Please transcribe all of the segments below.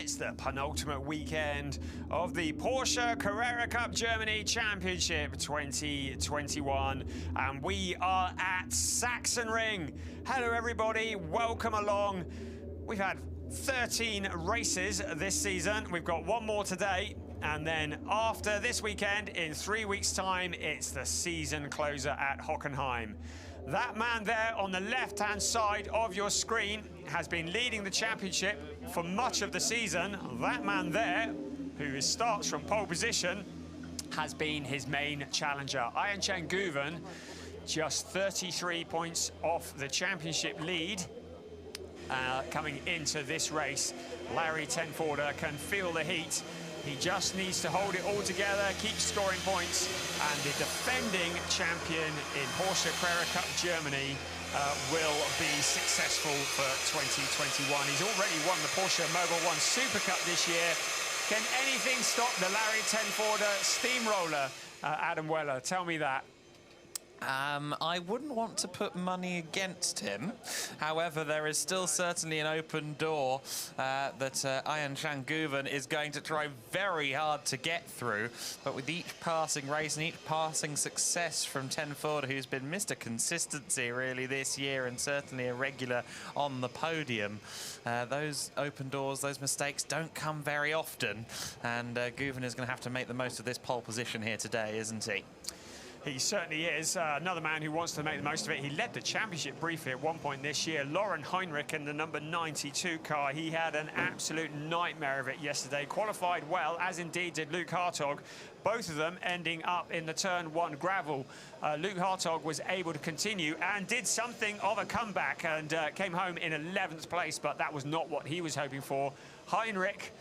It's the penultimate weekend of the Porsche Carrera Cup Germany Championship 2021, and we are at Sachsenring. Hello everybody, welcome along. We've had 13 races this season. We've got one more today, and then after this weekend, in 3 weeks' time, it's the season closer at Hockenheim. That man there on the left-hand side of your screen has been leading the championship for much of the season. That man there, who starts from pole position, has been his main challenger. Arjen Guven, just 33 points off the championship lead. Coming into this race, Larry Tenforder can feel the heat. He just needs to hold it all together, keep scoring points, and the defending champion in Porsche Carrera Cup Germany will be successful for 2021. He's already won the Porsche Mobil 1 Super Cup this year. Can anything stop the Larry Tenforder steamroller? Adam Weller, tell me that. I wouldn't want to put money against him. However, there is still certainly an open door that Arjen Guven is going to try very hard to get through. But with each passing race and each passing success from Tenforder, who's been Mr. Consistency really this year and certainly a regular on the podium, those open doors, those mistakes don't come very often. And Guven is going to have to make the most of this pole position here today, isn't he? He certainly is. Another man who wants to make the most of it. He led the championship briefly at one point this year. Lauren Heinrich in the number 92 car. He had an absolute nightmare of it yesterday. Qualified well, as indeed did Luke Hartog. Both of them ending up in the turn one gravel. Luke Hartog was able to continue and did something of a comeback and came home in 11th place, but that was not what he was hoping for. Heinrich,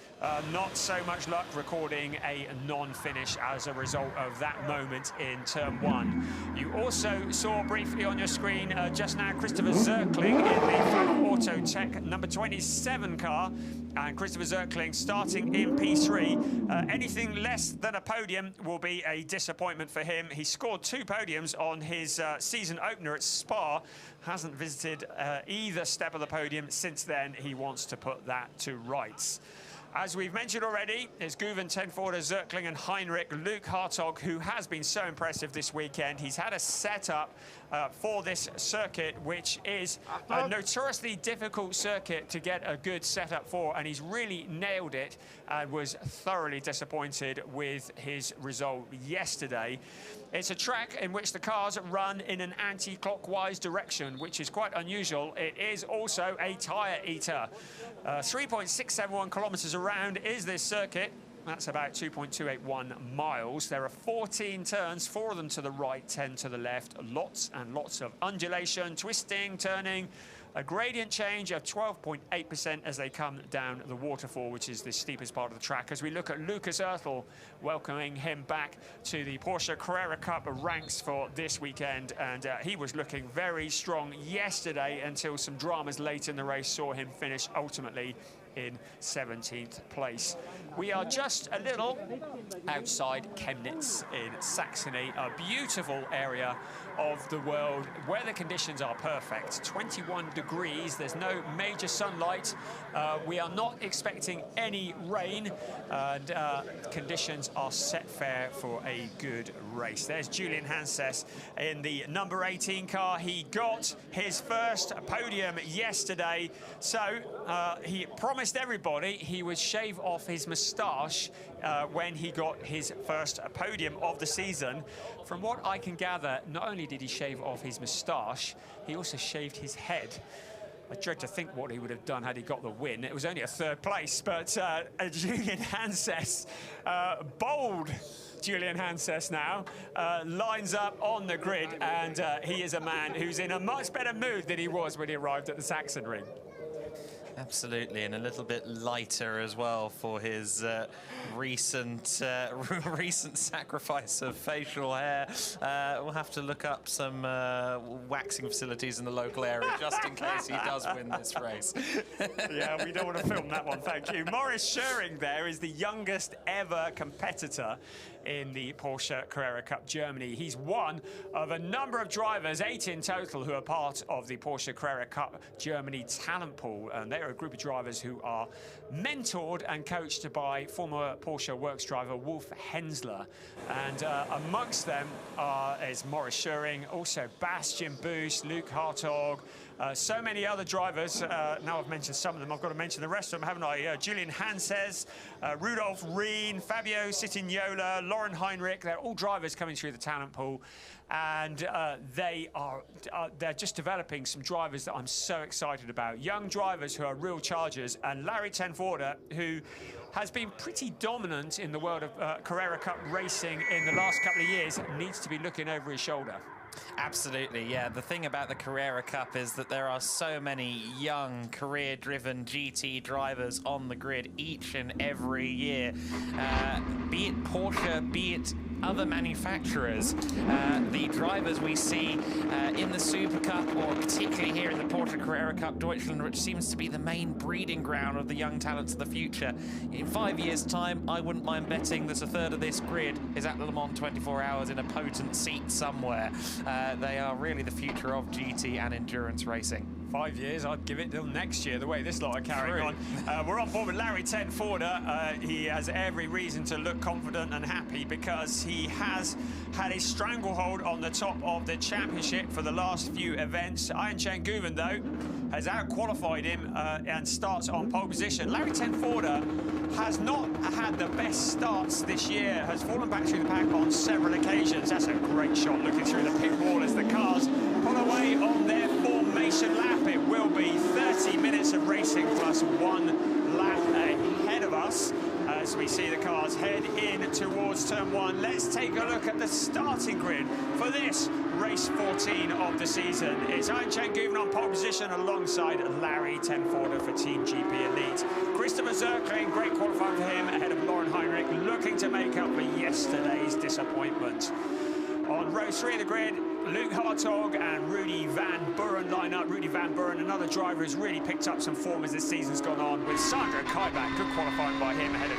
not so much luck, recording a non-finish as a result of that moment in turn one. You also saw briefly on your screen just now Christopher Zirkling in the Fun Auto Tech number 27 car, and Christopher Zirkling starting in P3. Anything less than a podium will be a disappointment for him. He scored 2 podiums on his season opener at Spa. Hasn't visited either step of the podium since then. He wants to put that to rights. As we've mentioned already, it's Guven, Tenforder, Zirkling and Heinrich. Luke Hartog, who has been so impressive this weekend. He's had a setup for this circuit, which is a notoriously difficult circuit to get a good setup for, and he's really nailed it and was thoroughly disappointed with his result yesterday. It's a track in which the cars run in an anti-clockwise direction, which is quite unusual. It is also a tyre eater. 3.671 kilometres around is this circuit. That's about 2.281 miles. There are 14 turns, 4 of them to the right, 10 to the left. Lots and lots of undulation, twisting, turning. A gradient change of 12.8% as they come down the waterfall, which is the steepest part of the track. As we look at Lucas Oertel, welcoming him back to the Porsche Carrera Cup ranks for this weekend. And he was looking very strong yesterday until some dramas late in the race saw him finish ultimately in 17th place. We are just a little outside Chemnitz in Saxony, a beautiful area of the world where the conditions are perfect. 21 degrees, there's no major sunlight. We are not expecting any rain, and conditions are set fair for a good race. There's Julian Hanses in the number 18 car. He got his first podium yesterday, so he promised everybody he would shave off his moustache when he got his first podium of the season. From what I can gather, not only did he shave off his moustache, he also shaved his head. I dread to think what he would have done had he got the win. It was only a 3rd place, but Julian Hanses, bold Julian Hanses now, lines up on the grid, and he is a man who's in a much better mood than he was when he arrived at the Sachsenring. Absolutely, and a little bit lighter as well for his recent sacrifice of facial hair. We'll have to look up some waxing facilities in the local area just in case he does win this race. Yeah, we don't want to film that one, thank you. Maurice Schöring there is the youngest ever competitor in the Porsche Carrera Cup Germany. He's one of a number of drivers, 8 in total, who are part of the Porsche Carrera Cup Germany talent pool, and they're They're a group of drivers who are mentored and coached by former Porsche Works driver Wolf Hensler. And amongst them is Maurice Schuring, also Bastian Buus, Luke Hartog, so many other drivers. Now I've mentioned some of them, I've got to mention the rest of them, haven't I? Julian Hanses, Rudolf Rien, Fabio Citignola, Lauren Heinrich. They're all drivers coming through the talent pool, and they're just developing some drivers that I'm so excited about. Young drivers who are real chargers, and Larry Tenforda, who has been pretty dominant in the world of Carrera Cup racing in the last couple of years, needs to be looking over his shoulder. Absolutely, yeah. The thing about the Carrera Cup is that there are so many young, career-driven GT drivers on the grid each and every year. Be it Porsche, be it other manufacturers. The drivers we see in the Super Cup, or particularly here in the Porsche Carrera Cup Deutschland, which seems to be the main breeding ground of the young talents of the future. In 5 years' time, I wouldn't mind betting that a third of this grid is at Le Mans 24 hours in a potent seat somewhere. They are really the future of GT and endurance racing. 5 years, I'd give it till next year, the way this lot are carrying on. We're on board with Larry Tenforda. He has every reason to look confident and happy because he has had a stranglehold on the top of the championship for the last few events. Ian Changuven, though, has out-qualified him and starts on pole position. Larry Tenforda has not had the best starts this year, has fallen back through the pack on several occasions. That's a great shot looking through the pit wall as the cars pull away on their formation lap. It will be 30 minutes of racing plus 1 lap ahead of us as we see the cars head in towards turn 1. Let's take a look at the starting grid for this race 14 of the season. It's Ian Changuven on pole position alongside Larry Tenforda for Team GP Elite. Christopher Zirkling, great qualifying for him, ahead of Lauren Heinrich, looking to make up for yesterday's disappointment. On row 3 of the grid, Luke Hartog and Rudy Van Buren line up. Rudy Van Buren, another driver who's really picked up some form as this season's gone on, with Sandro Kaibach, good qualifying by him ahead of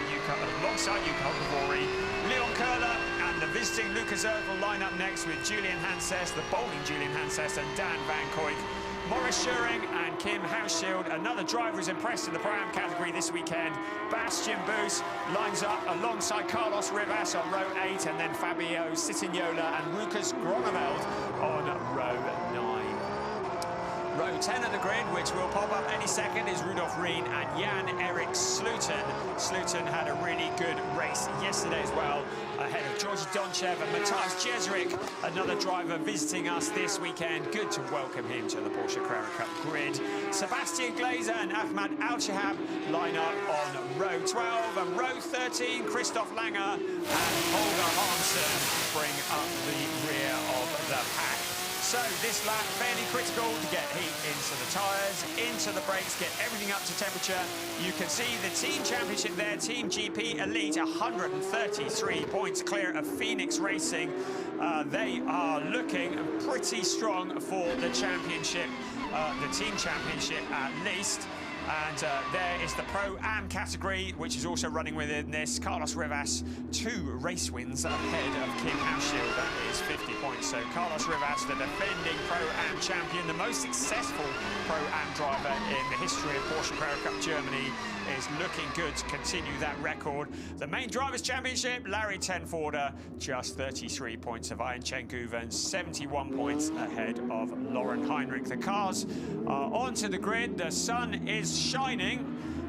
alongside Yuka Kavori. Leon Curler and the visiting Lucas Zirkle line up next with Julian Hanses, the bowling Julian Hanses, and Dan Van Koyk. Maurice Schuring and Kim Hauschild, another driver who's impressed in the Pro-Am category this weekend. Bastian Buus lines up alongside Carlos Rivas on row 8, and then Fabio Citignola and Lucas Groneveld on row 9. Row 10 of the grid, which will pop up any second, is Rudolf Rien and Jan-Erik Sluten. Sluten had a really good race yesterday as well, ahead of Georgi Donchev and Matthias Jeserik, another driver visiting us this weekend. Good to welcome him to the Porsche Carrera Cup grid. Sebastian Glazer and Ahmad Al-Shahab line up on row 12, and row 13, Christoph Langer and Holger Hansen bring up the rear of the pack. So this lap, fairly critical to get heat into the tyres, into the brakes, get everything up to temperature. You can see the team championship there, Team GP Elite, 133 points clear of Phoenix Racing. They are looking pretty strong for the championship, the team championship at least. And there is the Pro-Am category, which is also running within this. Carlos Rivas, 2 race wins ahead of Kim Hauschild. That is 50 points. So Carlos Rivas, the defending Pro-Am champion, the most successful Pro-Am driver in the history of Porsche Carrera Cup Germany, is looking good to continue that record. The main Drivers' Championship, Larry Tenforda, just 33 points of Ian Changuven, 71 points ahead of Lauren Heinrich. The cars are onto the grid. The sun is shining,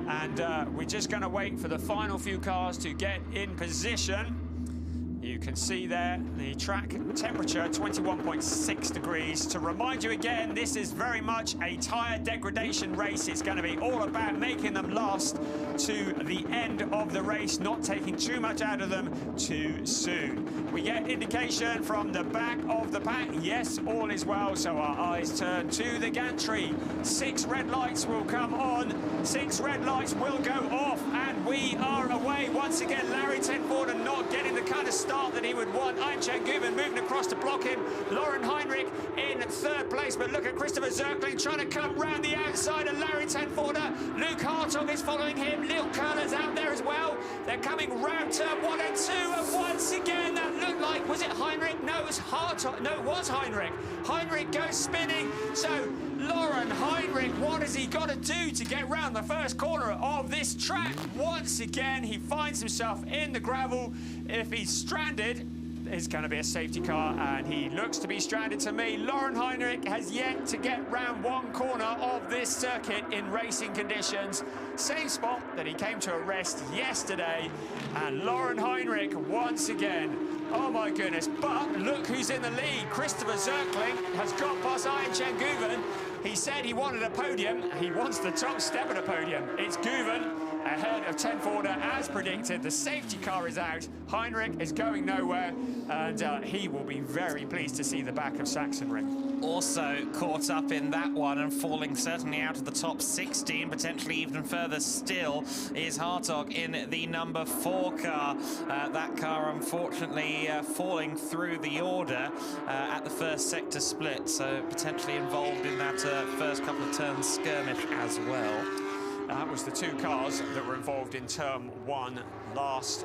and we're just going to wait for the final few cars to get in position. You can see there the track temperature, 21.6 degrees. To remind you again, this is very much a tyre degradation race. It's going to be all about making them last to the end of the race, not taking too much out of them too soon. We get indication from the back of the pack. Yes, all is well, so our eyes turn to the gantry. 6 red lights will come on, 6 red lights will go off, and we are away. Once again, Larry Tenforda not getting the kind of start that he would want. Ian Changuven moving across to block him. Lauren Heinrich in 3rd place, but look at Christopher Zirkling trying to come round the outside of Larry Tenforda. Luke Hartog is following him. Lil Curler's out there as well. They're coming round turn 1 and 2, and once again that looked like, was it Heinrich? No, it was Hartog. No, it was Heinrich. Heinrich goes spinning. So Lauren Heinrich, what has he got to do to get round the first corner of this track? Once again, he finds himself in the gravel. If he's stranded, it's going to be a safety car, and he looks to be stranded to me. Lauren Heinrich has yet to get round one corner of this circuit in racing conditions. Same spot that he came to a rest yesterday, and Lauren Heinrich once again. Oh my goodness, but look who's in the lead. Christopher Zirkling has got past Ian Guven. He said he wanted a podium. He wants the top step of the podium. It's Guven ahead of 10 Forder as predicted. The safety car is out. Heinrich is going nowhere, and he will be very pleased to see the back of Sachsenring. Also caught up in that one and falling certainly out of the top 16, potentially even further still, is Hartog in the number 4 car. That car unfortunately falling through the order at the first sector split, so potentially involved in that first couple of turns skirmish as well. That was the 2 cars that were involved in turn 1 last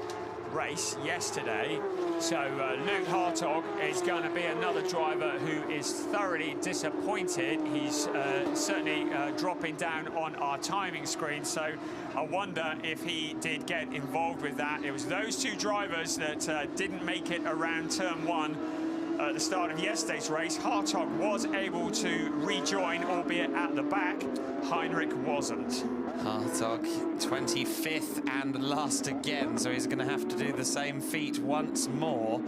race yesterday. So Luke Hartog is going to be another driver who is thoroughly disappointed. He's certainly dropping down on our timing screen, so I wonder if he did get involved with that. It was those 2 drivers that didn't make it around turn 1 at the start of yesterday's race. Hartog was able to rejoin, albeit at the back. Heinrich wasn't. Hartog 25th and last again, so he's going to have to do the same feat once more,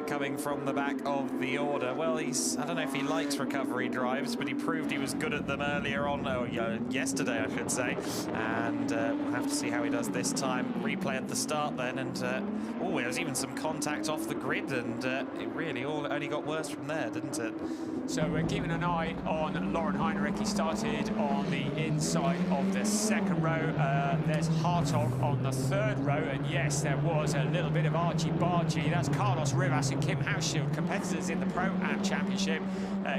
coming from the back of the order. Well, I don't know if he likes recovery drives, but he proved he was good at them earlier on, yesterday I should say, and we'll have to see how he does this time. Replay at the start then, and oh, there was even some contact off the grid, and it really only got worse from there, didn't it? So we're keeping an eye on Lauren Heinrich. He started on the inside of the 2nd row. There's Hartog on the 3rd row, and yes, there was a little bit of argy-bargy. That's Carlos Rivas and Kim Hauschild, competitors in the Pro-Am Championship,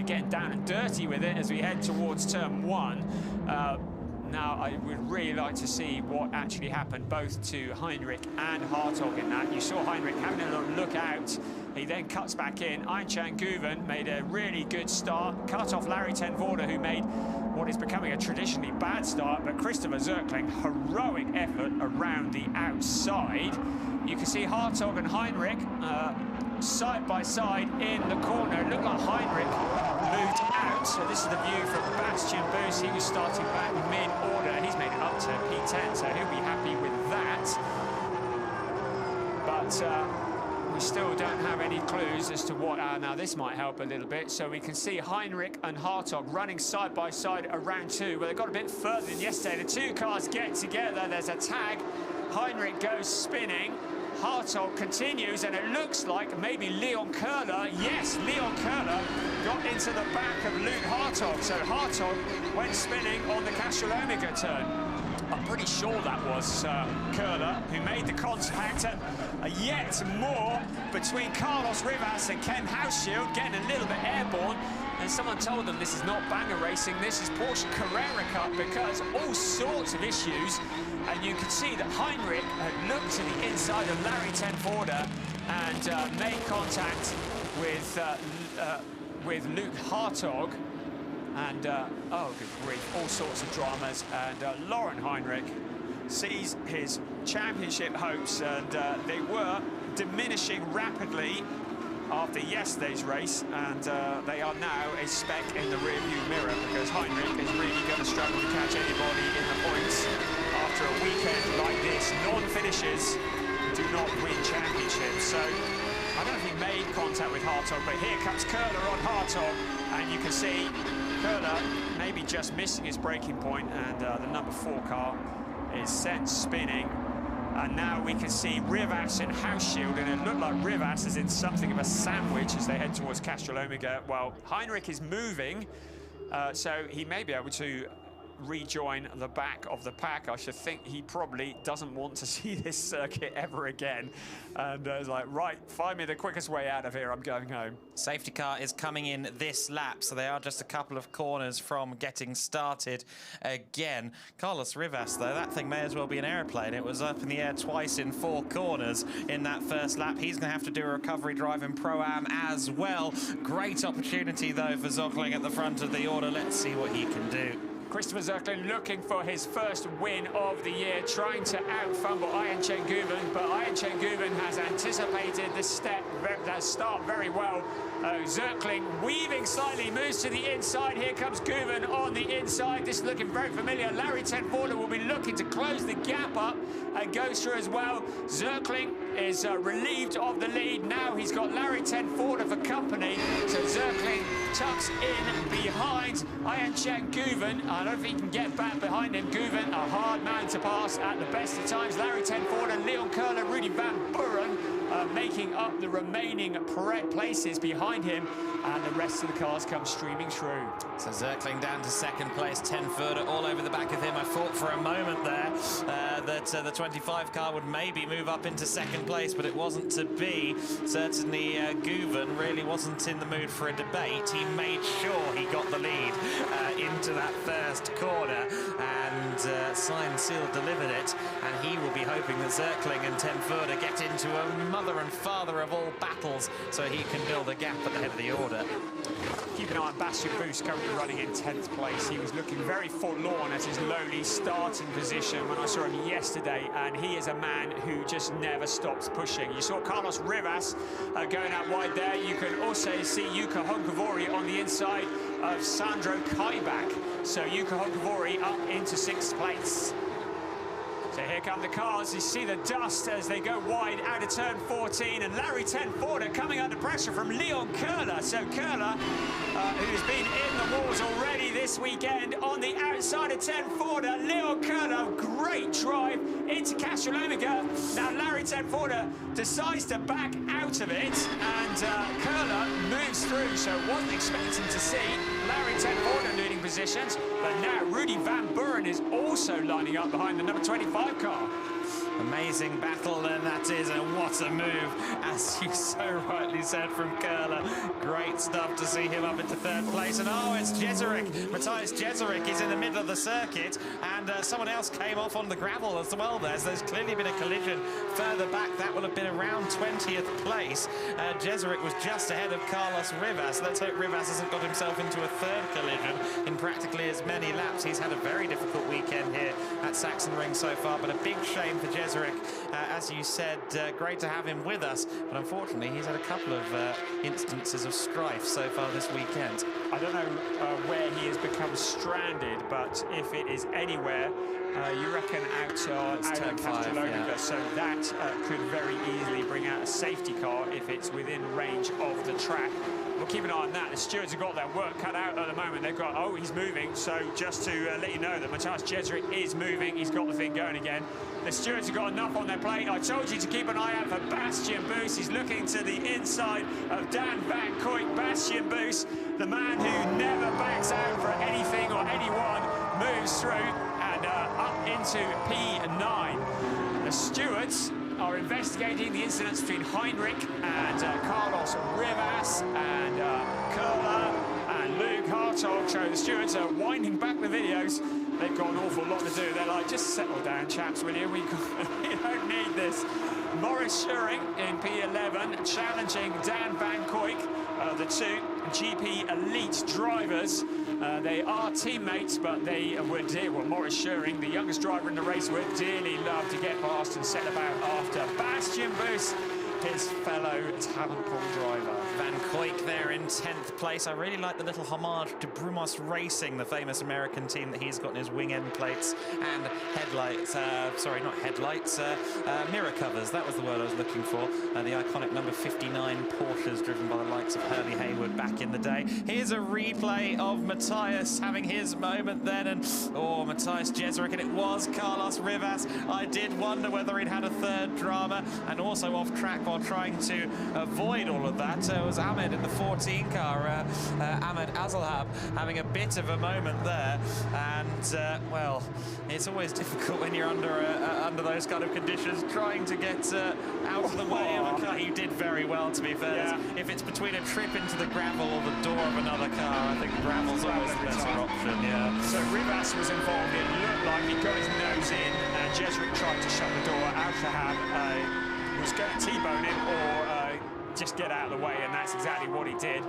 getting down and dirty with it as we head towards turn 1. Now, I would really like to see what actually happened both to Heinrich and Hartog in that. You saw Heinrich having a little look out. He then cuts back in. Einchan Guven made a really good start. Cut off Larry Ten Voorde, who made what is becoming a traditionally bad start. But Christopher Zirkling, heroic effort around the outside. You can see Hartog and Heinrich side by side in the corner. It looked like Heinrich moved out. So this is the view from Bastian Boos. He was starting back mid-order. He's made it up to P10, so he'll be happy with that. But we still don't have any clues as to what... now this might help a little bit. So we can see Heinrich and Hartog running side by side around 2. Well, they got a bit further than yesterday. The 2 cars get together. There's a tag. Heinrich goes spinning. Hartog continues, and it looks like maybe Leon Köhler, yes, Leon Köhler got into the back of Luke Hartog. So Hartog went spinning on the Castrol Omega turn. I'm pretty sure that was Köhler who made the contact. Yet more between Carlos Rivas and Ken Hauschild, getting a little bit airborne. And someone told them this is not banger racing, this is Porsche Carrera Cup, because all sorts of issues. And you can see that Heinrich had looked to the inside of Larry Ten Voorde and made contact with Luke Hartog. And, oh, good grief, all sorts of dramas. And Lauren Heinrich sees his championship hopes, and they were diminishing rapidly after yesterday's race, and they are now a speck in the rearview mirror, because Heinrich is really going to struggle to catch anybody in the points after a weekend like this. Non-finishers do not win championships, so I don't know if he made contact with Hartog, but here comes Köhler on Hartog, and you can see Köhler maybe just missing his braking point, and the number 4 car is sent spinning. And now we can see Rivas and Hauschild, and it looked like Rivas is in something of a sandwich as they head towards Castrol Omega. Well, Heinrich is moving, so he may be able to rejoin the back of the pack. I should think he probably doesn't want to see this circuit ever again. And it's like, right, find me the quickest way out of here. I'm going home. Safety car is coming in this lap, so they are just a couple of corners from getting started again. Carlos Rivas, though, that thing may as well be an aeroplane. It was up in the air twice in 4 corners in that first lap. He's going to have to do a recovery drive in Pro-Am as well. Great opportunity, though, for Zöckling at the front of the order. Let's see what he can do. Christopher Zöckling looking for his first win of the year, trying to out-fumble Ayhan Şengüven, but Ayhan Şengüven has anticipated the start very well. Zöckling weaving slightly, moves to the inside. Here comes Güven on the inside. This is looking very familiar. Larry Tenforder will be looking to close the gap up and goes through as well. Zöckling is relieved of the lead. Now he's got Larry Tenforder for company. So Zöckling tucks in behind Ayhan Şengüven. I don't know if he can get back behind him. Güven, a hard man to pass at the best of times. Larry Tenforder, Leon Köhler, Rudy Van Buren making up the remaining places behind him, and the rest of the cars come streaming through. So Zöckling down to second place, Tenforder all over the back of him. I thought for a moment there that the 25 car would maybe move up into second place, but it wasn't to be. Certainly Güven really wasn't in the mood for a debate. He made sure he got the lead into that first corner, and signed, sealed, delivered it, and he will be hoping that Zöckling and Tenforder get into a mother and father of all battles so he can build a gap at the head of the order. Keep an eye on Bastien Bus, currently running in 10th place. He was looking very forlorn at his lowly starting position when I saw him yesterday, and he is a man who just never stops pushing. You saw Carlos Rivas going out wide there. You can also see Jukka Honkavori on the inside of Sandro Kaibak. So Jukka Honkavori up into 6th place. So here come the cars. You see the dust as they go wide out of turn 14, and Larry Tenforder coming under pressure from Leon Köhler. So Köhler, who's been in the wars already this weekend on the outside of Tenforder. Leon Köhler, great drive into Castrolomega. Now Larry Tenforder decides to back out of it, and Köhler moves through. So wasn't expecting to see Larry Tenforder leading positions, but now Rudy Van Buren is also lining up behind the number 25 car. Amazing battle, and that is, and what a move, as you so rightly said, from Köhler. Great stuff to see him up into 3rd place. And oh, it's Jeserik. Matthias Jeserik is in the middle of the circuit, and someone else came off on the gravel as well there. So there's clearly been a collision further back. That will have been around 20th place. Jeserik was just ahead of Carlos Rivas. Let's hope Rivas hasn't got himself into a 3rd collision in practically as many laps. He's had a very difficult weekend here at Sachsenring so far, but a big shame for Jeserik. As you said, great to have him with us, but unfortunately he's had a couple of instances of strife so far this weekend. I don't know where he has become stranded, but if it is anywhere, you reckon out of Castrolomega, yeah. So that could very easily bring out a safety car if it's within range of the track. We'll keep an eye on that. The stewards have got their work cut out at the moment. They've got, oh, he's moving. So just to let you know that Matthias Jeserik is moving. He's got the thing going again. The stewards have got enough on their plate. I told you to keep an eye out for Bastien Bus. He's looking to the inside of Dan Van Kuijk. Bastien Bus, the man who never backs out for anything or anyone, moves through and up into P9. The stewards are investigating the incidents between Heinrich and Carlos Rivas and Köhler and Luke Hartog. So the stewards are winding back the videos. They've got an awful lot to do. They're like, just settle down, chaps, will you? We don't need this. Maurice Schuring in P11 challenging Dan Van Kuijk, the two GP elite drivers. They are teammates, but they would dear, well, Maurice Schuring, the youngest driver in the race, would dearly love to get past and set about after Bastien Bus, his fellow talent pool driver. Van Kuijk there in 10th place. I really like the little homage to Brumos Racing, the famous American team that he's got in his wing end plates and headlights. Sorry, not headlights, mirror covers. That was the word I was looking for. The iconic number 59 Porsches driven by the likes of Hurley Haywood back in the day. Here's a replay of Matthias having his moment then, and oh, Matthias Jeserik, and it was Carlos Rivas. I did wonder whether he'd had a 3rd drama, and also off track gap or trying to avoid all of that was Ahmed in the 14 car. Ahmed Azalhab having a bit of a moment there, and well, it's always difficult when you're under those kind of conditions, trying to get out of the way of a car. He did very well, to be fair. Yeah. If it's between a trip into the gravel or the door of another car, I think gravel's always the better option. Yeah. So Rivas was involved. It looked like he got his nose in, and Jesuit tried to shut the door. Al-Shahab was going to T-bone him or just get out of the way, and that's exactly what he did.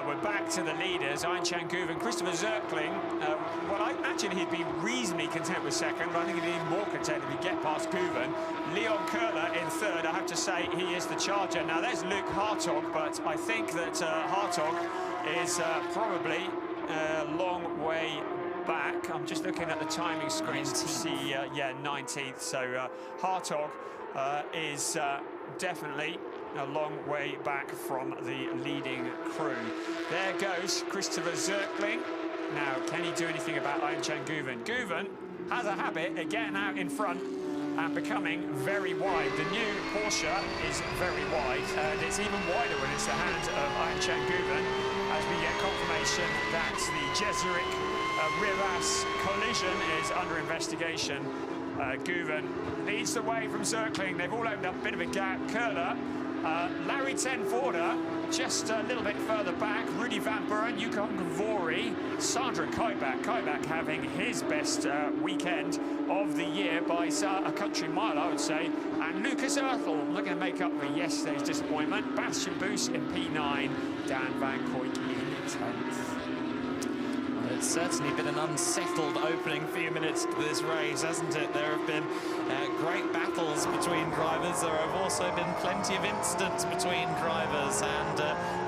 We're back to the leaders, Ayhan Guven, Christopher Zirkling. Well, I imagine he'd be reasonably content with second, but I think he'd be even more content if he get past Guven. Leon Kurler in third. I have to say he is the charger. Now there's Luke Hartog, but I think that Hartog is probably a long way back. I'm just looking at the timing screens to see, yeah, 19th. So Hartog is definitely a long way back from the leading crew. There goes Christopher Zirkling. Now, can he do anything about Ayhan Guven? Guven has a habit of getting out in front and becoming very wide. The new Porsche is very wide, and it's even wider when it's the hand of Ayhan Guven, as we get confirmation that the Jesuit Rivas collision is under investigation. Guven leads the way from Zirkling. They've all opened up a bit of a gap. Kurler, Larry Tenforder just a little bit further back. Rudy Van Buren, Yuka Gvori, Sandra Kaibach. Kaibach having his best weekend of the year by a country mile, I would say. And Lucas Erthel looking to make up for yesterday's disappointment. Bastian Boos in P9, Dan Van Koyk in 10th. It's certainly been an unsettled opening few minutes to this race, hasn't it? There have been great battles between drivers. There have also been plenty of incidents between drivers, and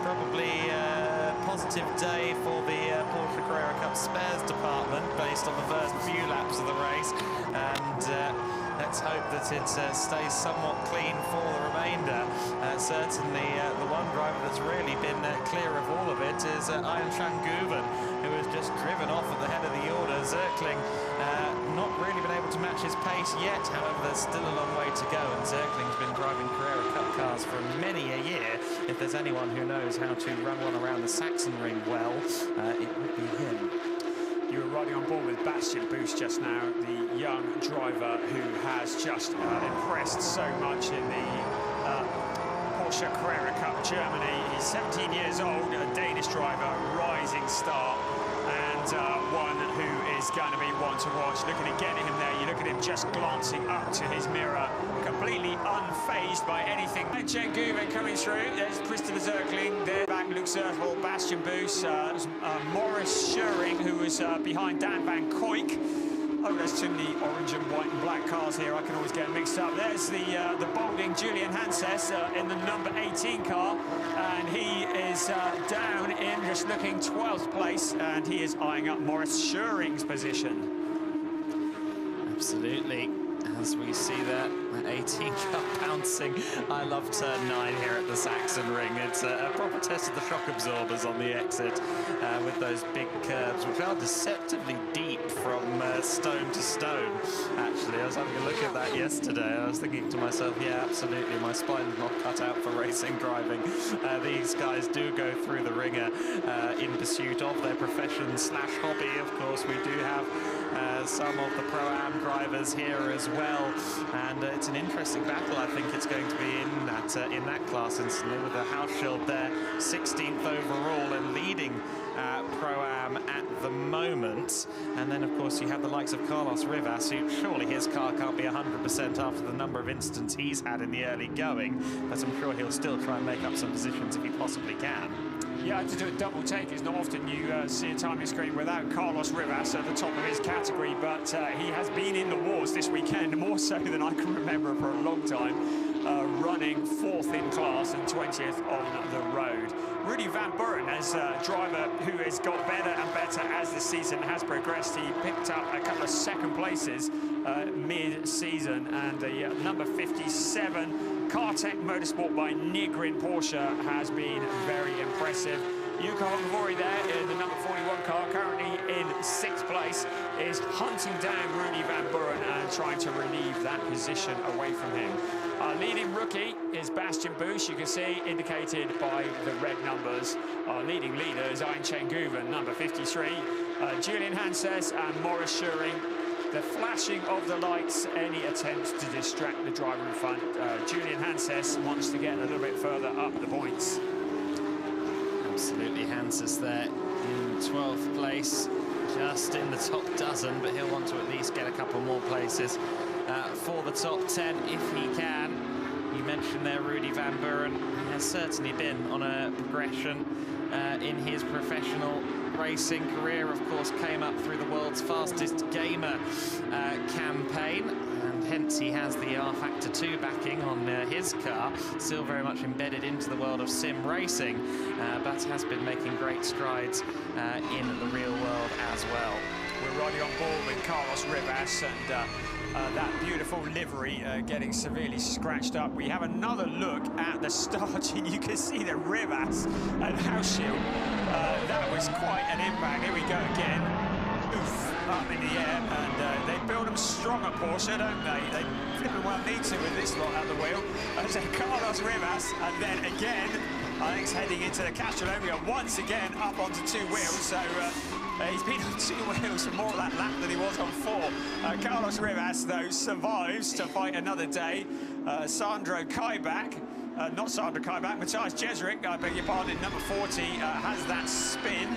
probably a positive day for the Porsche Carrera Cup spares department based on the first few laps of the race. And let's hope that it stays somewhat clean for the remainder. Certainly the one driver that's really been clear of all of it is Ayhan Guven, who has just driven off at the head of the order. Zirkling not really been able to match his pace yet, however there's still a long way to go, and Zirkling's been driving Carrera Cup cars for many a year. If there's anyone who knows how to run one around the Sachsenring well, it would be him. You were riding on board with Bastian Boos just now, the young driver who has just impressed so much in the Porsche Carrera Cup Germany. He's 17 years old, a Danish driver, rising star, and one who is going to be one to watch. Looking at getting him there, you look at him just glancing up to his mirror, completely unfazed by anything. Ayhan Guven coming through. There's Christopher Zirkling. There back Luke Zerfel, Bastian Boos, Morris Schuring, who was behind Dan Van Koyk. Oh, there's too many orange and white and black cars here. I can always get mixed up. There's the balding Julian Hanses in the number 18 car, and he is down in just looking 12th place, and he is eyeing up Morris Schuring's position. Absolutely. As we see that 18 car bouncing. I love turn 9 here at the Sachsenring. It's a proper test of the shock absorbers on the exit with those big curves, which are deceptively deep from stone to stone. Actually, I was having a look at that yesterday. I was thinking to myself, yeah, absolutely, my spine's not cut out for racing driving. These guys do go through the ringer in pursuit of their profession / hobby. Of course, we do have some of the Pro-Am drivers here as well, and it's an interesting battle. I think it's going to be in that class instantly, with the Hauschild there 16th overall and leading Pro-Am at the moment. And then of course you have the likes of Carlos Rivas, who surely his car can't be 100% after the number of incidents he's had in the early going, but I'm sure he'll still try and make up some positions if he possibly can. Yeah, I had to do a double take. It's not often you see a timing screen without Carlos Rivas at the top of his category, but he has been in the wars this weekend, more so than I can remember for a long time, running 4th in class and 20th on the road. Rudy Van Buren, as a driver who has got better and better as the season has progressed. He picked up a couple of second places mid-season, and the number 57 Kartek Motorsport by Nigrin Porsche has been very impressive. Yuka Hongvori there in the number 41 car, currently in 6th place, is hunting down Rudy Van Buren and trying to relieve that position away from him. Our leading rookie is Bastian Busch, you can see, indicated by the red numbers. Our leading leader is Ein Guven, number 53. Julian Hanses and Maurice Schuring. The flashing of the lights, any attempt to distract the driver in front. Julian Hanses wants to get a little bit further up the points. Absolutely, Hanses there in 12th place, just in the top dozen, but he'll want to at least get a couple more places for the top 10 if he can. You mentioned there Rudy Van Buren has certainly been on a progression in his professional racing career. Of course, came up through the world's fastest gamer campaign, and hence he has the R-Factor 2 backing on his car, still very much embedded into the world of sim racing, but has been making great strides in the real world as well. We're riding on board with Carlos Rivas, and that beautiful livery getting severely scratched up. We have another look at the start, and you can see the Rivas and house shield. That was quite an impact. Here we go again. Oof, up in the air, and they build them strong at Porsche, don't they? They flipping well need to with this lot at the wheel. So Carlos Rivas, and then again, I think it's heading into the Castellomia once again up onto two wheels. So he's been on two wheels for more of that lap than he was on four. Carlos Rivas, though, survives to fight another day. Sandro Kaibach, not Sandro Kaibach, Matthias Jeserik, I beg your pardon, number 40, has that spin.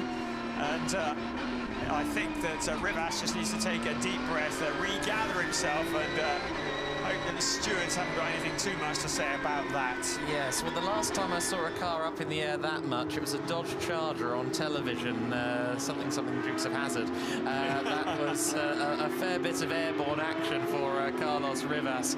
And I think that Rivas just needs to take a deep breath, regather himself, and hope that the stewards haven't got anything too much to say about that. Yes, well, the last time I saw a car up in the air that much, it was a Dodge Charger on television, something Dukes of Hazzard. That was a fair bit of airborne action for Carlos Rivas.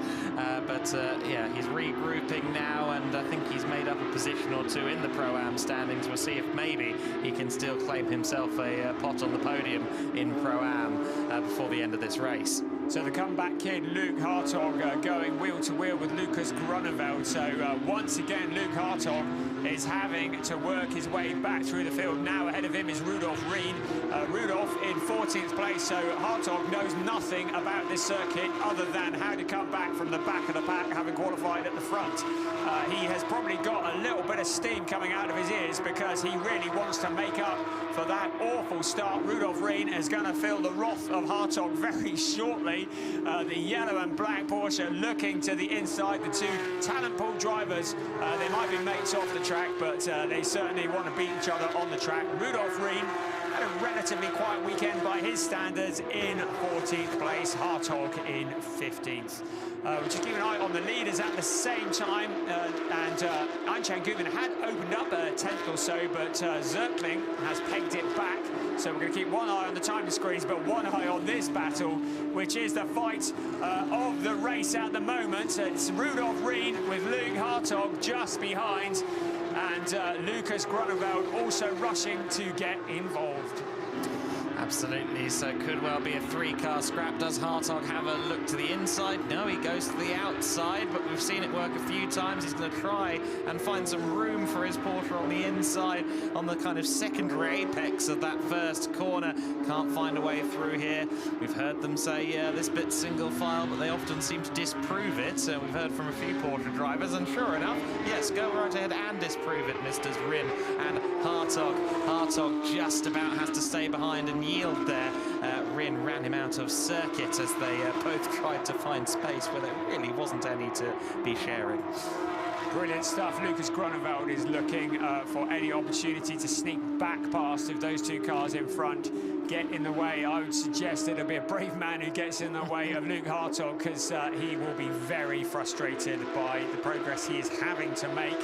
But yeah, he's regrouping now, and I think he's made up a position or two in the Pro-Am standings. We'll see if maybe he can still claim himself a pot on the podium in Pro-Am before the end of this race. So the comeback kid, Luke Hartog, going wheel to wheel with Lucas Grunewald. So once again, Luke Hartog is having to work his way back through the field. Now ahead of him is Rudolf Rien. Rudolf in 14th place, so Hartog knows nothing about this circuit other than how to come back from the back of the pack, having qualified at the front. He has probably got a little bit of steam coming out of his ears because he really wants to make up for that awful start. Rudolf Rien is going to feel the wrath of Hartog very shortly. The yellow and black Porsche looking to the inside. The two talent pool drivers, they might be mates off the track, but they certainly want to beat each other on the track. Rudolf Rien had a relatively quiet weekend by his standards, in 14th place, Hartog in 15th. We'll just keep an eye on the leaders at the same time, and Ein Guven had opened up a 10th or so, but Zerkling has pegged it back. So we're going to keep one eye on the timing screens, but one eye on this battle, which is the fight of the race at the moment. It's Rudolf Rien with Luke Hartog just behind, and Lucas Grunewald also rushing to get involved. Absolutely, so could well be a three-car scrap. Does Hartog have a look to the inside? No, he goes to the outside, but we've seen it work a few times. He's going to try and find some room for his Porsche on the inside, on the kind of secondary apex of that first corner. Can't find a way through here. We've heard them say, yeah, this bit's single file, but they often seem to disprove it. So we've heard from a few Porsche drivers, and sure enough, yes, go right ahead and disprove it, Misters Rien and Hartog. Hartog just about has to stay behind and yield there. Rien ran him out of circuit as they both tried to find space where there really wasn't any to be sharing. Brilliant stuff. Lucas Grunewald is looking for any opportunity to sneak back past if those two cars in front get in the way. I would suggest it'll be a brave man who gets in the way of Luke Hartog, because he will be very frustrated by the progress he is having to make,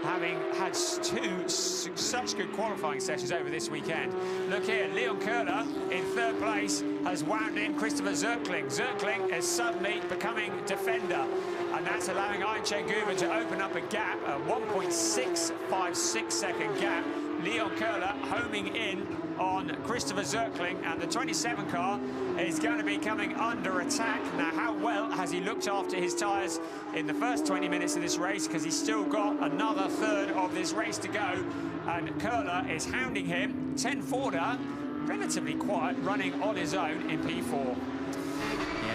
having had such good qualifying sessions over this weekend. Look here, Leon Köhler in third place has wound in Christopher Zerkling. Zerkling is suddenly becoming defender, and that's allowing Ein Guven to open up a gap, a 1.656 second gap. Leon Köhler homing in on Christopher Zerkling, and the 27 car is going to be coming under attack. Now, how well has he looked after his tyres in the first 20 minutes of this race, because he's still got another third of this race to go, and Köhler is hounding him. 10 Forder, relatively quiet, running on his own in P4.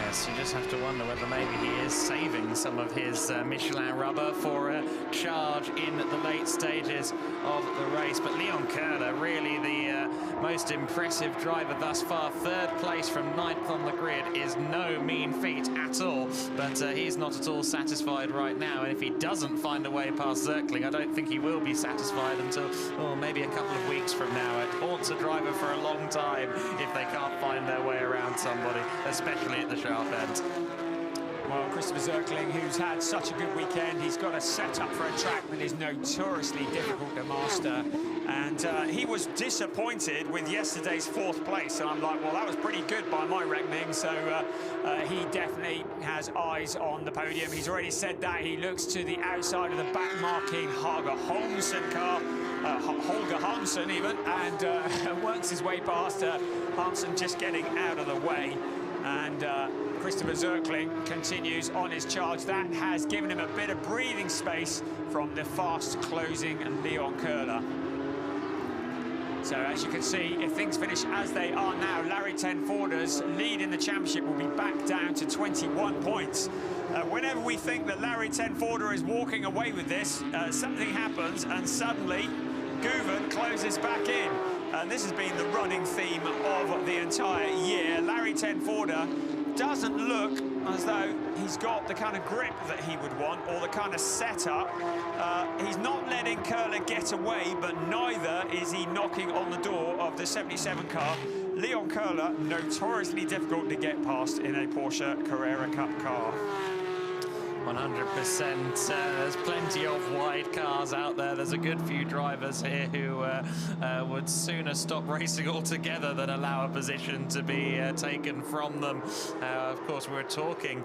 Yes, you just have to wonder whether maybe he is saving some of his Michelin rubber for a charge in the late stages of the race. But Leon Köhler, really the most impressive driver thus far. Third place from ninth on the grid is no mean feat at all. But he's not at all satisfied right now. And if he doesn't find a way past Zirkling, I don't think he will be satisfied until maybe a couple of weeks from now. It haunts a driver for a long time if they can't find their way around somebody, especially at the sharp end. Well, Christopher Zirkling, who's had such a good weekend, he's got a setup for a track that is notoriously difficult to master. And he was disappointed with yesterday's fourth place. And I'm like, well, that was pretty good by my reckoning. So he definitely has eyes on the podium. He's already said that. He looks to the outside of the back-marking Holger Holmsen car. Holger Holmsen even, and works his way past Holmsen, just getting out of the way. And Christopher Zirkling continues on his charge. That has given him a bit of breathing space from the fast-closing Leon Köhler. So as you can see, if things finish as they are now, Larry Tenforder's lead in the championship will be back down to 21 points. Whenever we think that Larry Tenforder is walking away with this, something happens and suddenly Guven closes back in. And this has been the running theme of the entire year. Larry Tenforder doesn't look as though he's got the kind of grip that he would want or the kind of setup. He's not letting Köhler get away, but neither is he knocking on the door of the 77 car. Leon Köhler, notoriously difficult to get past in a Porsche Carrera Cup car. 100%. There's plenty of wide cars out there. There's a good few drivers here who would sooner stop racing altogether than allow a position to be taken from them. Of course, we were talking,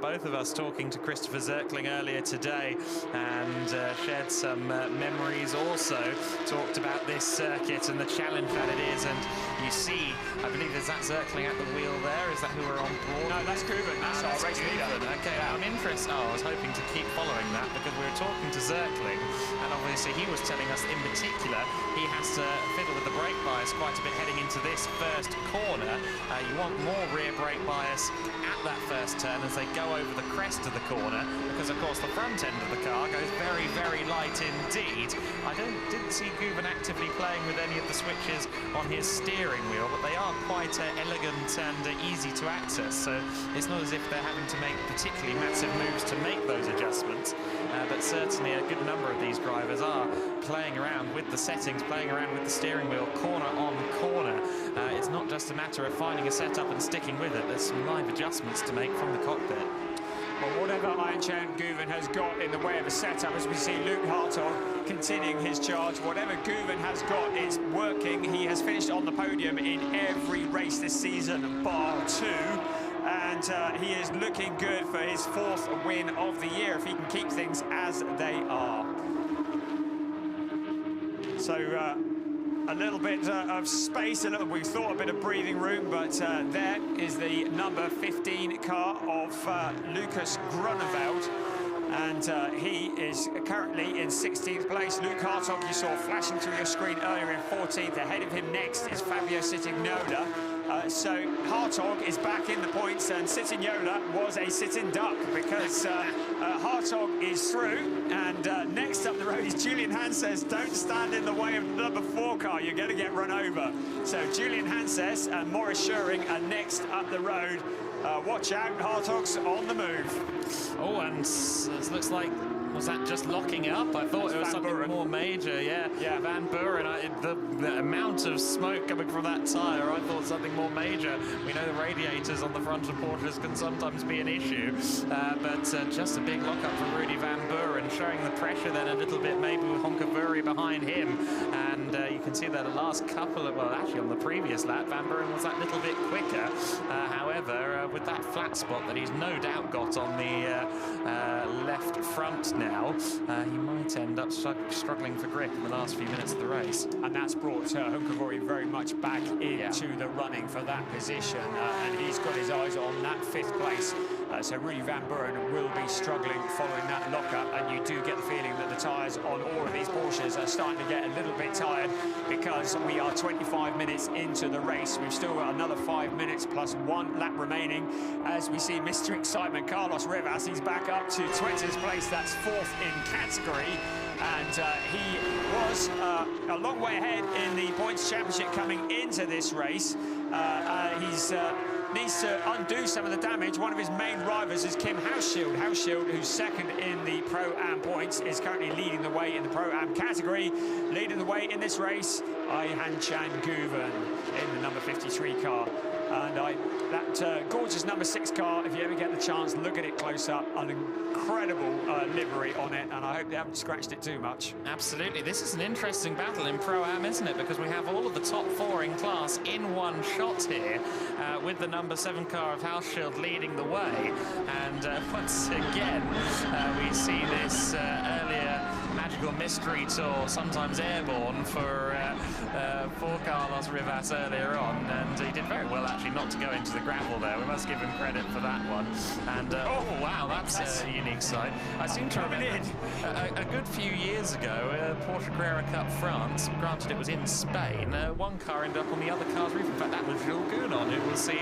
both of us talking to Christopher Zirkling earlier today, and shared some memories also. Talked about this circuit and the challenge that it is. And you see, I believe there's that Zirkling at the wheel there. Is that who we're on board? No, that's Guven. That's our race leader. Okay, I'm interested. I was hoping to keep following that because we were talking to Zirkling, and obviously he was telling us in particular he has to fiddle with the brake bias quite a bit heading into this first corner. You want more rear brake bias at that first turn as they go over the crest of the corner, because of course the front end of the car goes very, very light indeed. I didn't see Guven actively playing with any of the switches on his steering wheel, but they are quite elegant and easy to access, so it's not as if they're having to make particularly massive moves to make those adjustments, but certainly a good number of these drivers are playing around with the settings, playing around with the steering wheel, corner on corner. It's not just a matter of finding a setup and sticking with it. There's some live adjustments to make from the cockpit. Well, whatever Ayhancan Guven has got in the way of a setup, as we see Luke Hartog continuing his charge, whatever Guven has got, it's working. He has finished on the podium in every race this season, bar two. And he is looking good for his fourth win of the year if he can keep things as they are. So a little bit of space, we thought a bit of breathing room, but there is the number 15 car of Lucas Grunewald. And he is currently in 16th place. Luke Hartog, you saw flashing through your screen earlier, in 14th. Ahead of him next is Fabio Citignola. So Hartog is back in the points, and Citignola was a sitting duck because Hartog is through. And next up the road is Julian Hanses. Don't stand in the way of the number 4 car, you're going to get run over. So Julian Hanses and Maurice Schuring are next up the road. Watch out, Hartog's on the move. Oh, and it looks like, was that just locking up? I thought it was something more major, yeah. Van Buren, the amount of smoke coming from that tyre, I thought something more major. We know the radiators on the front of Porsches can sometimes be an issue, but just a big lock-up from Rudy Van Buren, showing the pressure then a little bit, maybe with Honkavuri behind him. And you can see that the last couple of, well, actually on the previous lap, Van Buren was that little bit quicker. However, with that flat spot that he's no doubt got on the left front now, he might end up struggling for grip in the last few minutes of the race. And that's brought Honkavuri very much back into the running for that position. And he's got his eyes on that 5th place So Rudy Van Buren will be struggling following that lockup, and you do get the feeling that the tyres on all of these Porsches are starting to get a little bit tired, because we are 25 minutes into the race. We've still got another 5 minutes plus 1 lap remaining as we see Mr. Excitement Carlos Rivas. He's back up to 20th place. That's 4th in category, and he was a long way ahead in the points championship coming into this race. He's needs to undo some of the damage. One of his main rivals is Kim Hauschild. Hauschild, who's second in the Pro-Am points, is currently leading the way in the Pro-Am category. Leading the way in this race, Ayhan Chan Guven in the number 53 car. And that gorgeous number 6 car, if you ever get the chance, look at it close up. An incredible livery on it, and I hope they haven't scratched it too much. Absolutely. This is an interesting battle in Pro-Am, isn't it? Because we have all of the top 4 in class in one shot here, with the number 7 car of Hauschild leading the way. And once again, we see this earlier Magical Mystery Tour, sometimes airborne, for Carlos Rivas earlier on, and he did very well actually not to go into the gravel there. We must give him credit for that one. And oh wow, that's a unique sight. I seem to remember a good few years ago, Porsche Carrera Cup France, granted it was in Spain, one car ended up on the other car's roof. In fact, that was Jules Gounon, who we'll see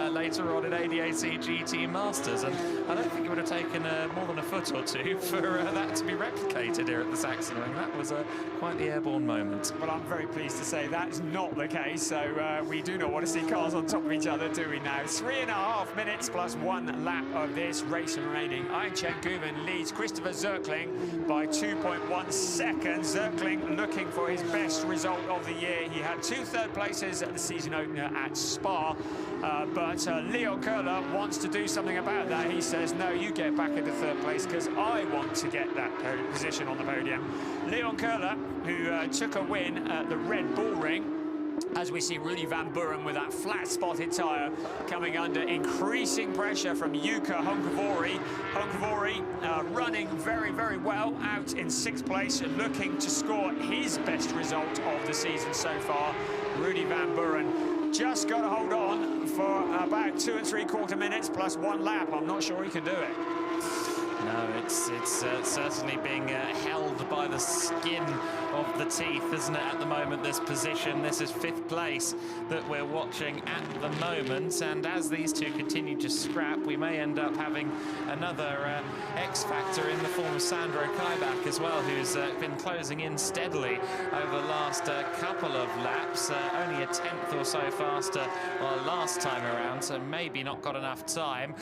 later on in ADAC GT Masters, and I don't think it would have taken more than a foot or two for that to be replicated here at the Sachsenring. That was quite the airborne moment. Well, I'm very pleased to say that is not the case, so we do not want to see cars on top of each other, do we now? 3.5 minutes plus 1 lap of this race remaining. Ayhan Chan Guven leads Christopher Zirkling by 2.1 seconds. Zirkling looking for his best result of the year. He had 2 third places at the season opener at Spa, but Leon Köhler wants to do something about that. He says, no, you get back into 3rd place because I want to get that position on the podium. Leon Köhler, who took a win at the Red Bull Ring, as we see Rudy Van Buren with that flat-spotted tyre coming under increasing pressure from Yuka Honkavori. Honkavori running very, very well out in 6th place, looking to score his best result of the season so far. Rudy Van Buren just got to hold on for about 2 3/4 minutes plus 1 lap. I'm not sure he can do it. No, it's certainly being held by the skin of the teeth, isn't it, at the moment, this position. This is 5th place that we're watching at the moment, and as these two continue to scrap, we may end up having another X-factor in the form of Sandro Kaibach as well, who's been closing in steadily over the last couple of laps, only a 10th or so faster last time around, so maybe not got enough time.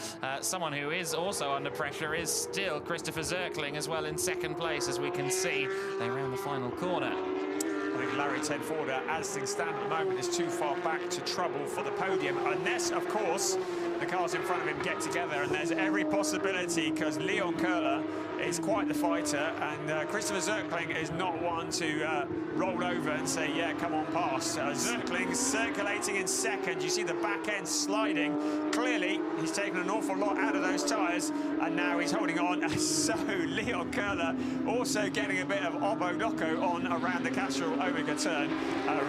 Someone who is also under pressure is still Christopher Zirkling as well in 2nd place, as we can see. They round the final corner. I think Larry Tenforder, as things stand at the moment, is too far back to trouble for the podium, unless, of course, the cars in front of him get together, and there's every possibility, because Leon Köhler is quite the fighter, and Christopher Zirkling is not one to roll over and say, yeah, come on past. Zirkling circulating in 2nd. You see the back end sliding. Clearly, he's taken an awful lot out of those tyres, and now he's holding on. So Leon Köhler also getting a bit of Obodoko on around the Castrol Omega turn.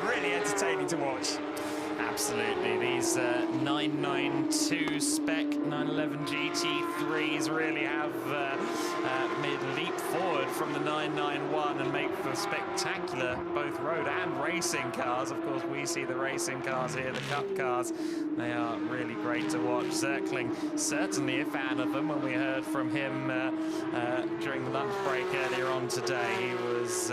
Really entertaining to watch. Absolutely, these 992 spec 911 GT3s really have made a leap forward from the 991 and make for spectacular both road and racing cars. Of course, we see the racing cars here, the Cup cars. They are really great to watch. Zirkling, certainly a fan of them. When we heard from him during the lunch break earlier on today, he was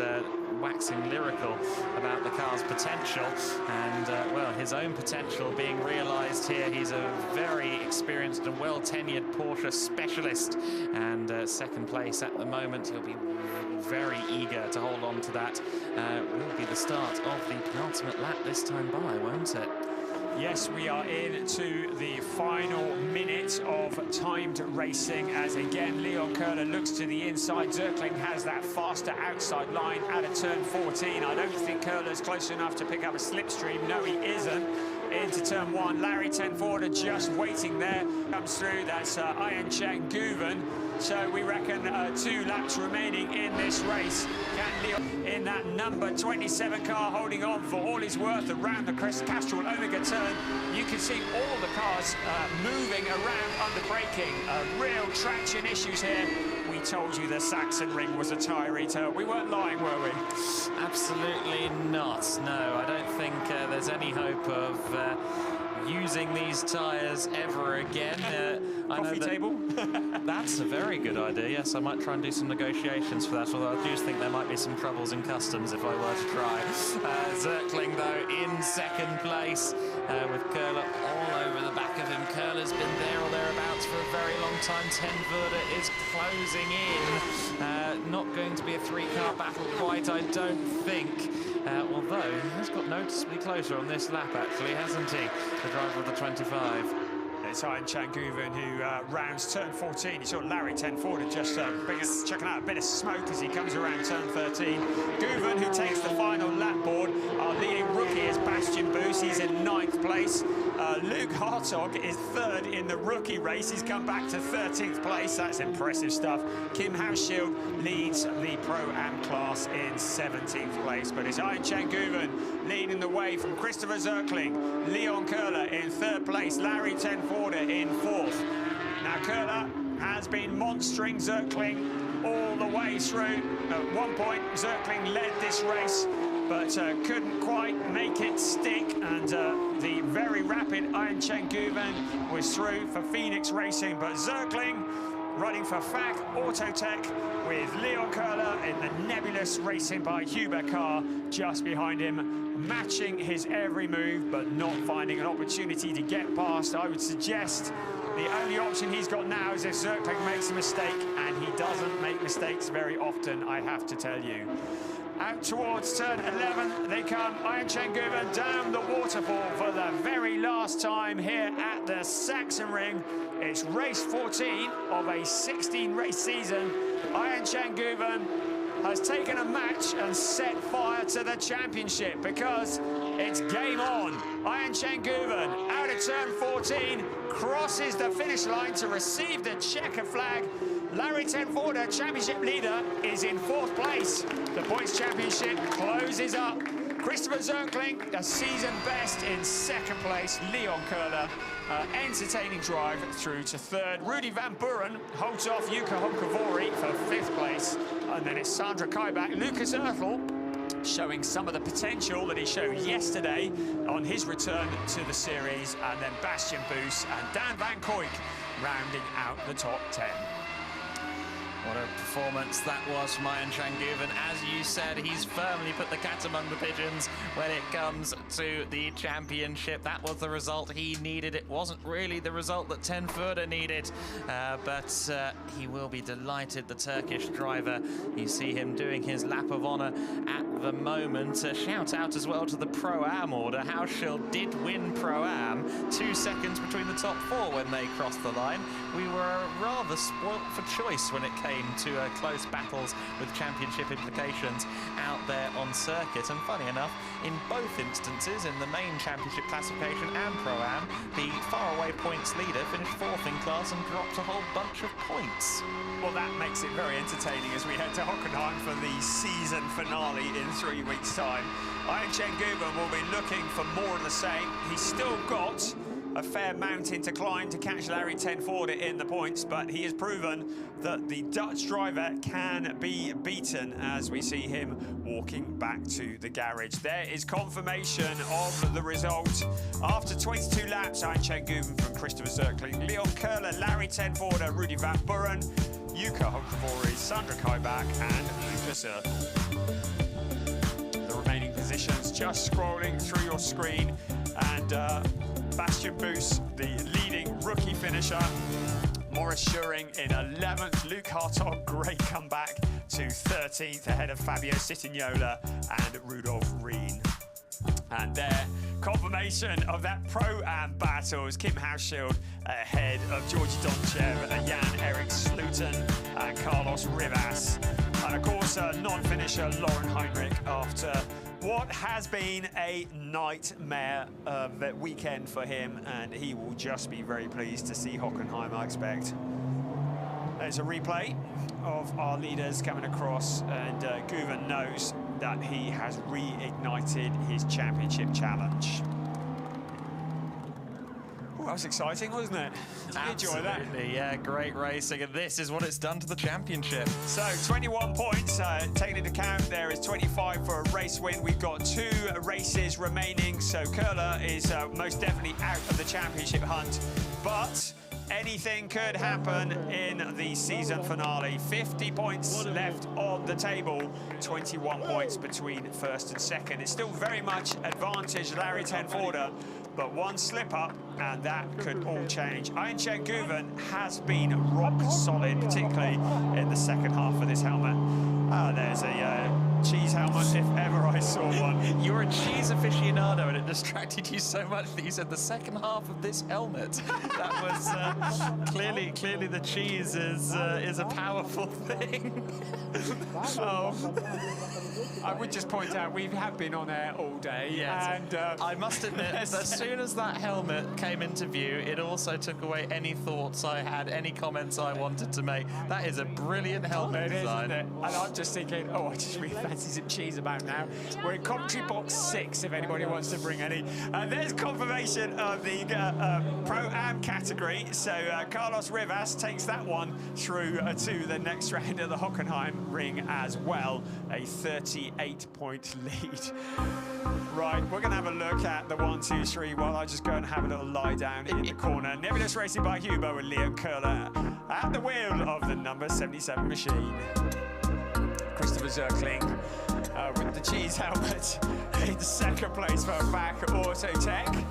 waxing lyrical about the car's potential, and well, his own potential being realised here. He's a very experienced and well-tenured Porsche specialist, and 2nd place at the moment. He'll be very eager to hold on to that. Will be the start of the penultimate lap this time by, won't it? Yes, we are into the final minute of timed racing, as again Leon Köhler looks to the inside. Zirkling has that faster outside line at a turn 14. I don't think Köhler's close enough to pick up a slipstream. No, he isn't. Into turn 1, Larry Tenforder just waiting there. Comes through, that's Ayhan Chan Guven. So we reckon 2 laps remaining in this race. Can Leon in that number 27 car holding on for all his worth around the Castrol Omega turn. You can see all the cars moving around under braking. Real traction issues here. We told you the Sachsenring was a tyre eater. We weren't lying, were we? Absolutely not. No, I don't think there's any hope of using these tyres ever again. Coffee table? That's a very good idea. Yes, I might try and do some negotiations for that, although I do think there might be some troubles in customs if I were to try. Zirkling, though, in second place with Köhler all over the back of him. Köhler's been there or thereabouts for a very long time. Ten Voorde is closing in. Not going to be a 3-car battle quite, I don't think. Although he has got noticeably closer on this lap, actually, hasn't he? The driver of the 25. It's Ian Changuven who rounds turn 14. You saw Larry Ten Voorde just checking out a bit of smoke as he comes around turn 13. Guven, who takes the final lap board. Our leading rookie is Bastian Boos. He's in 9th place. Luke Hartog is 3rd in the rookie race. He's come back to 13th place. That's impressive stuff. Kim Hauschild leads the Pro-Am class in 17th place. But it's Ian Changuven leading the way from Christopher Zirkling. Leon Köhler in 3rd place. Larry Ten Voorde in 4th. Now Köhler has been monstering Zirkling all the way through. At one point, Zirkling led this race, but couldn't quite make it stick. And the very rapid Ian Changuven was through for Phoenix Racing, but Zirkling running for FAC Autotech with Leon Köhler in the nebulous Racing by Huber car just behind him, matching his every move but not finding an opportunity to get past. I would suggest the only option he's got now is if Zirkling makes a mistake, and he doesn't make mistakes very often, I have to tell you. Out towards turn 11 they come. Ian Changuven down the waterfall for the very last time here at the Sachsenring. It's race 14 of a 16-race season. Ian Changuven has taken a match and set fire to the championship because it's game on. Ian Changuven out of turn 14 crosses the finish line to receive the checker flag. Larry Ten Voorde, championship leader, is in 4th place. The points championship closes up. Christopher Zirkling, a season best, in 2nd place. Leon Köhler, entertaining drive through to 3rd. Rudy Van Buren holds off Jukka Honkavori for 5th place. And then it's Sandra Kaibach. Lucas Oertel showing some of the potential that he showed yesterday on his return to the series. And then Bastian Boos and Dan Van Koyk rounding out the top 10. What a performance that was from Ian Changuven. As you said, he's firmly put the cat among the pigeons when it comes to the championship. That was the result he needed. It wasn't really the result that Ten Voorde needed, but he will be delighted, the Turkish driver. You see him doing his lap of honour at the moment. Shout out as well to the Pro-Am order. Hauschild did win Pro-Am. 2 seconds between the top 4 when they crossed the line. We were rather spoilt for choice when it came to close battles with championship implications out there on circuit. And funny enough, in both instances, in the main championship classification and Pro-Am, the faraway points leader finished 4th in class and dropped a whole bunch of points. Well, that makes it very entertaining as we head to Hockenheim for the season finale in 3 weeks' time. Ian Changuven will be looking for more of the same. He's still got a fair mountain to climb to catch Larry Ten Voorde in the points, but he has proven that the Dutch driver can be beaten as we see him walking back to the garage. There is confirmation of the result. After 22 laps, Ian Changuven from Christopher Zirkling, Leon Köhler, Larry Ten Voorde, Rudy Van Buren, Jukka Honkavori, Sandra Kaibach and Lucas Oertel. The remaining positions just scrolling through your screen, and Bastian Boos, the leading rookie finisher. Maurice Schuring in 11th. Luke Hartog, great comeback to 13th ahead of Fabio Citignola and Rudolf Rien. And there, confirmation of that Pro-Am battles. Kim Hauschild ahead of Georgi Donchev, Jan-Erik Slooten and Carlos Rivas. And of course, non-finisher Lauren Heinrich after what has been a nightmare weekend for him, and he will just be very pleased to see Hockenheim, I expect. There's a replay of our leaders coming across, and Guven knows that he has reignited his championship challenge. Ooh, that was exciting, wasn't it? Did you enjoy that? Yeah, great racing, and this is what it's done to the championship. So 21 points, taking into account there is 25 for a race win. We've got 2 races remaining, so Köhler is most definitely out of the championship hunt, but anything could happen in the season finale. 50 points left on the table, 21 points between first and second. It's still very much advantage Larry Tenforder, but one slip up and that could all change. Ayhancan Guven has been rock solid, particularly in the second half of this helmet. There's a cheese helmet, if ever I saw one. You're a cheese aficionado, and it distracted you so much that you said the second half of this helmet. That was clearly the cheese is a powerful thing. I would just point out we have been on air all day. Yes. And I must admit, as soon as that helmet came into view, it also took away any thoughts I had, any comments I wanted to make. That is a brilliant helmet design. Isn't it? And I'm just thinking, oh, I just really fancy some cheese about now. We're in commentary box 6 if anybody wants to bring any. There's confirmation of the Pro-Am category. So Carlos Rivas takes that one through to the next round of the Hockenheim ring as well. A 38-point lead. Right, we're going to have a look at the 1, 2, 3 while I just go and have a little lie down in the corner. Nebulous Racing by Hubo and Leon Köhler at the wheel of the number 77 machine. Christopher Zirkling with the cheese helmet in second place for back Autotech.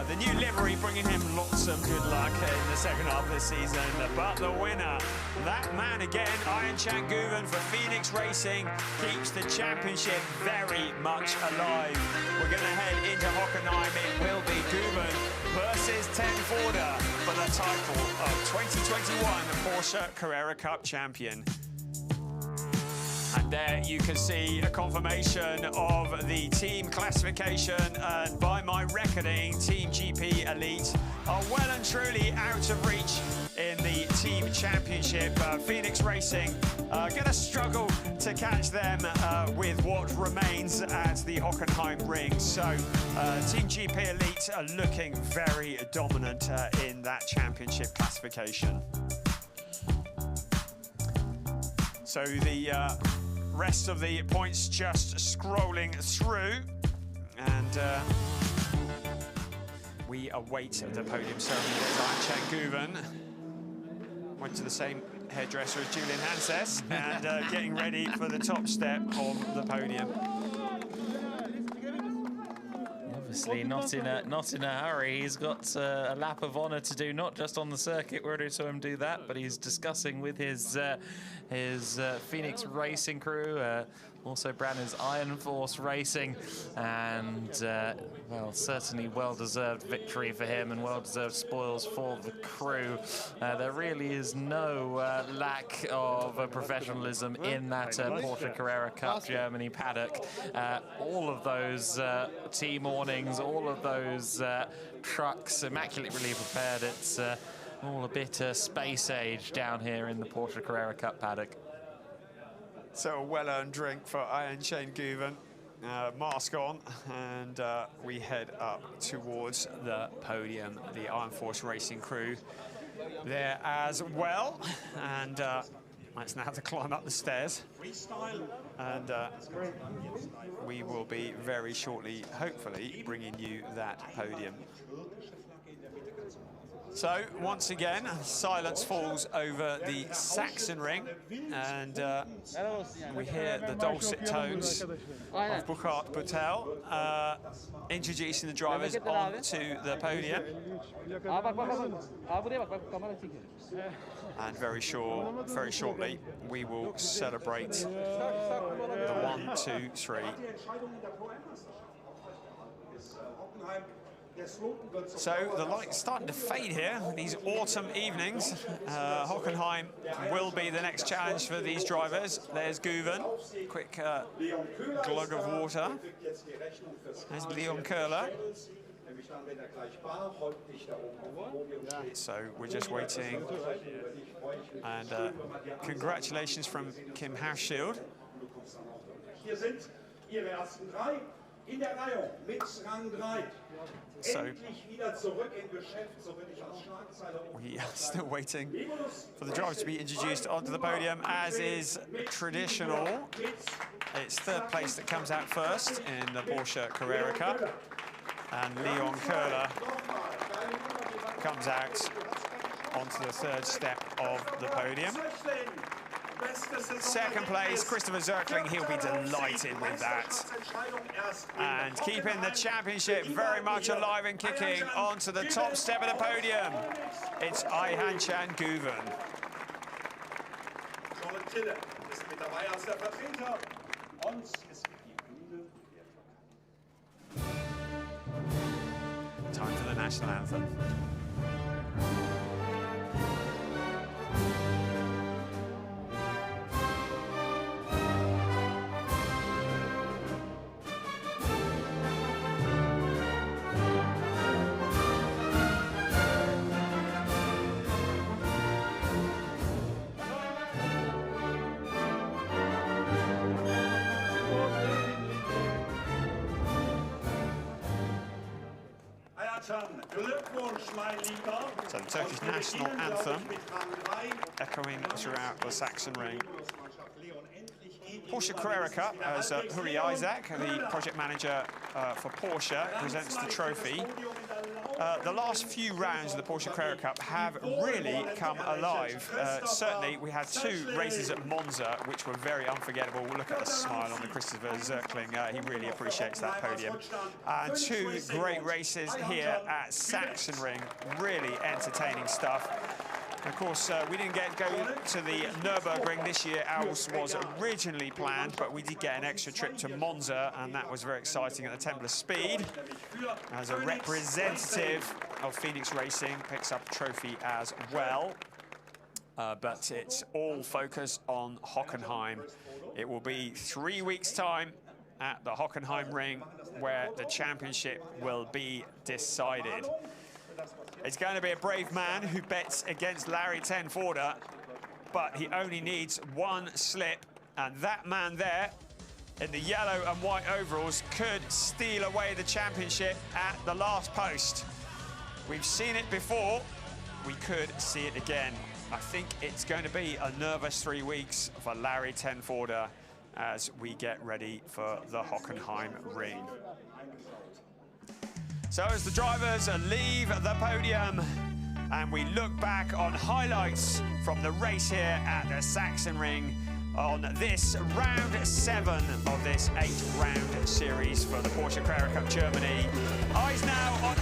The new livery bringing him lots of good luck in the second half of the season. But the winner, that man again, Ayhancan Guven for Phoenix Racing, keeps the championship very much alive. We're going to head into Hockenheim. It will be Guven versus Tenforder for the title of 2021 Porsche Carrera Cup champion. And there you can see a confirmation of the team classification, and by my reckoning, Team GP Elite are well and truly out of reach in the team championship. Phoenix Racing going to struggle to catch them with what remains at the Hockenheim ring. So Team GP Elite are looking very dominant in that championship classification. So the rest of the points just scrolling through, and we await the podium ceremony. There's Ayhancan Guven, went to the same hairdresser as Julian Hanses, and getting ready for the top step of the podium. Obviously not in a hurry. He's got a lap of honour to do, not just on the circuit. We already saw him do that, but he's discussing with his Phoenix Racing crew, also Brandon's Iron Force Racing, and well, certainly well-deserved victory for him and well-deserved spoils for the crew. There really is no lack of professionalism in that Porsche Carrera Cup Germany paddock. All of those team awnings, all of those trucks immaculately prepared. It's all a bit space age down here in the Porsche Carrera Cup paddock. So a well-earned drink for Ayhancan Guven. Mask on, and we head up towards the podium. The Iron Force Racing crew there as well, and let's now have to climb up the stairs, and we will be very shortly, hopefully, bringing you that podium. So, once again, silence falls over the Sachsenring, and we hear the dulcet tones of Burkhard Butel introducing the drivers onto the podium. And very shortly, we will celebrate the 1, 2, 3. So the light's starting to fade here, these autumn evenings. Hockenheim will be the next challenge for these drivers. There's Guven, quick glug of water. There's Leon Köhler. So we're just waiting. And congratulations from Kim Hauschild. So we are still waiting for the drivers to be introduced onto the podium, as is traditional. It's third place that comes out first in the Porsche Carrera Cup, and Leon Köhler comes out onto the third step of the podium. Second place, Christopher Zirkling, he'll be delighted with that. And keeping the championship very much alive and kicking onto the top step of the podium, it's Ayhan Guven. Time for the national anthem. So the Turkish national anthem echoing throughout the Sachsenring. Porsche Carrera Cup, as Huri Isaac, the project manager for Porsche, presents the trophy. The last few rounds of the Porsche Carrera Cup have really come alive. Certainly, we had two races at Monza, which were very unforgettable. Look at the smile on the Christopher Zirkling. He really appreciates that podium. And two great races here at Sachsenring. Really entertaining stuff. Of course, we didn't go to the Nürburgring this year, as was originally planned, but we did get an extra trip to Monza, and that was very exciting at the Temple of Speed. As a representative of Phoenix Racing, picks up a trophy as well. But it's all focused on Hockenheim. It will be 3 weeks' time at the Hockenheim Ring, where the championship will be decided. It's going to be a brave man who bets against Larry Tenforder, but he only needs one slip, and that man there in the yellow and white overalls could steal away the championship at the last post. We've seen it before, we could see it again. I think it's going to be a nervous 3 weeks for Larry Tenforder as we get ready for the Hockenheim Ring. So as the drivers leave the podium and we look back on highlights from the race here at the Sachsenring on this round 7 of this 8-round series for the Porsche Carrera Cup Germany. Eyes now on